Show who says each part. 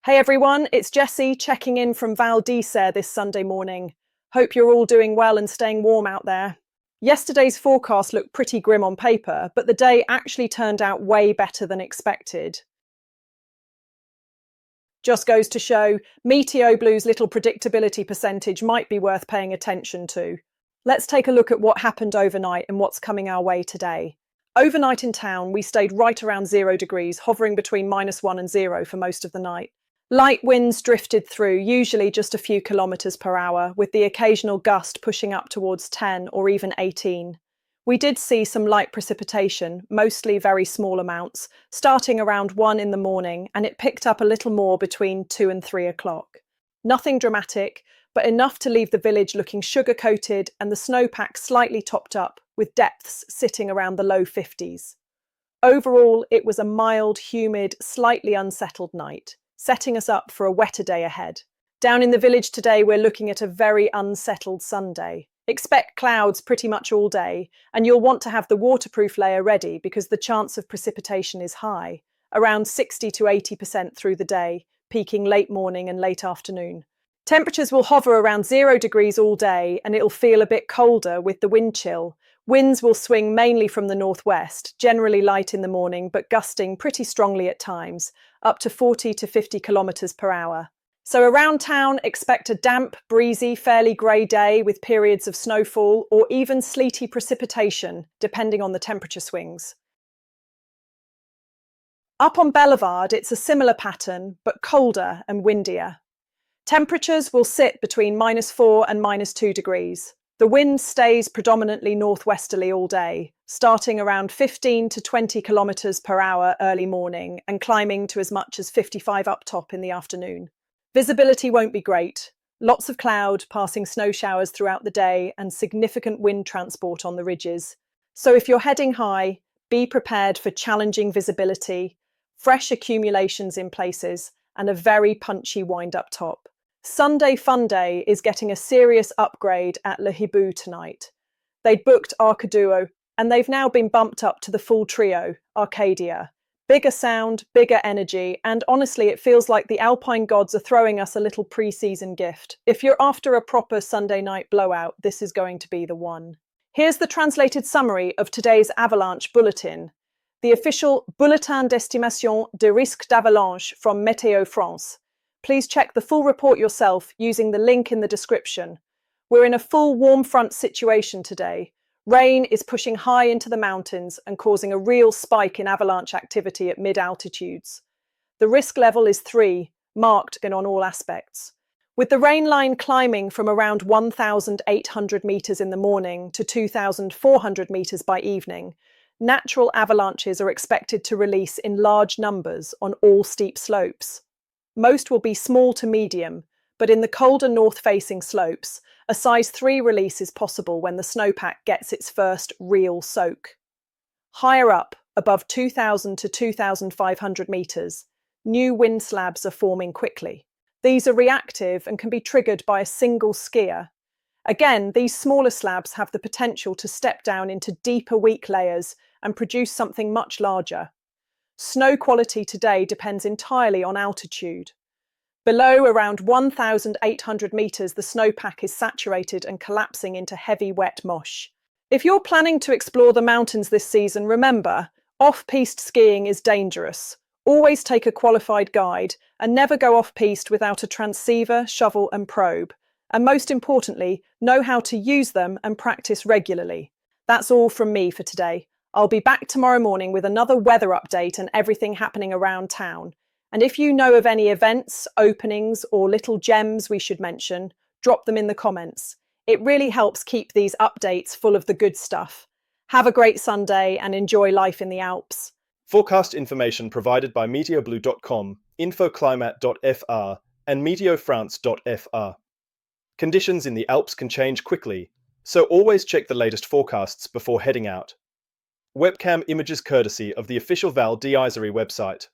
Speaker 1: Hey everyone, it's Jessie checking in from Bellevarde this Sunday morning. Hope you're all doing well and staying warm out there. Yesterday's forecast looked pretty grim on paper, but the day actually turned out way better than expected. Just goes to show, Meteoblue's little predictability percentage might be worth paying attention to. Let's take a look at what happened overnight and what's coming our way today. Overnight in town, we stayed right around 0 degrees, hovering between -1 and 0 for most of the night. Light winds drifted through, usually just a few kilometres per hour, with the occasional gust pushing up towards 10 or even 18. We did see some light precipitation, mostly very small amounts, starting around 1 in the morning, and it picked up a little more between 2 and 3 o'clock. Nothing dramatic, but enough to leave the village looking sugar-coated and the snowpack slightly topped up, with depths sitting around the low 50s. Overall, it was a mild, humid, slightly unsettled night, setting us up for a wetter day ahead. Down in the village today, we're looking at a very unsettled Sunday. Expect clouds pretty much all day, and you'll want to have the waterproof layer ready because the chance of precipitation is high, around 60 to 80% through the day, peaking late morning and late afternoon. Temperatures will hover around 0 degrees all day, and it'll feel a bit colder with the wind chill. Winds will swing mainly from the northwest, generally light in the morning but gusting pretty strongly at times, up to 40 to 50 kilometres per hour. So around town, expect a damp, breezy, fairly grey day with periods of snowfall or even sleety precipitation, depending on the temperature swings. Up on Bellevarde, it's a similar pattern, but colder and windier. Temperatures will sit between -4 and -2 degrees. The wind stays predominantly northwesterly all day, starting around 15 to 20 kilometres per hour early morning and climbing to as much as 55 up top in the afternoon. Visibility won't be great. Lots of cloud, passing snow showers throughout the day and significant wind transport on the ridges. So if you're heading high, be prepared for challenging visibility, fresh accumulations in places, and a very punchy wind up top. Sunday Funday is getting a serious upgrade at Hibou tonight. They'd booked Arkadia, and they've now been bumped up to the full trio, Arkadia. Bigger sound, bigger energy, and honestly it feels like the Alpine gods are throwing us a little pre-season gift. If you're after a proper Sunday night blowout, this is going to be the one. Here's the translated summary of today's avalanche bulletin. The official bulletin d'estimation de risque d'avalanche from Météo France. Please check the full report yourself using the link in the description. We're in a full warm front situation today. Rain is pushing high into the mountains and causing a real spike in avalanche activity at mid-altitudes. The risk level is 3, marked in on all aspects. With the rain line climbing from around 1,800 metres in the morning to 2,400 metres by evening, natural avalanches are expected to release in large numbers on all steep slopes. Most will be small to medium, but in the colder north-facing slopes, a size 3 release is possible when the snowpack gets its first real soak. Higher up, above 2,000 to 2,500 metres, new wind slabs are forming quickly. These are reactive and can be triggered by a single skier. Again, these smaller slabs have the potential to step down into deeper weak layers and produce something much larger. Snow quality today depends entirely on altitude. Below around 1,800 metres, the snowpack is saturated and collapsing into heavy wet mush. If you're planning to explore the mountains this season, remember, off-piste skiing is dangerous. Always take a qualified guide and never go off-piste without a transceiver, shovel and probe. And most importantly, know how to use them and practice regularly. That's all from me for today. I'll be back tomorrow morning with another weather update and everything happening around town. And if you know of any events, openings, or little gems we should mention, drop them in the comments. It really helps keep these updates full of the good stuff. Have a great Sunday and enjoy life in the Alps.
Speaker 2: Forecast information provided by meteoblue.com, infoclimat.fr, and meteofrance.fr. Conditions in the Alps can change quickly, so always check the latest forecasts before heading out. Webcam images courtesy of the official Val'D'Isère website.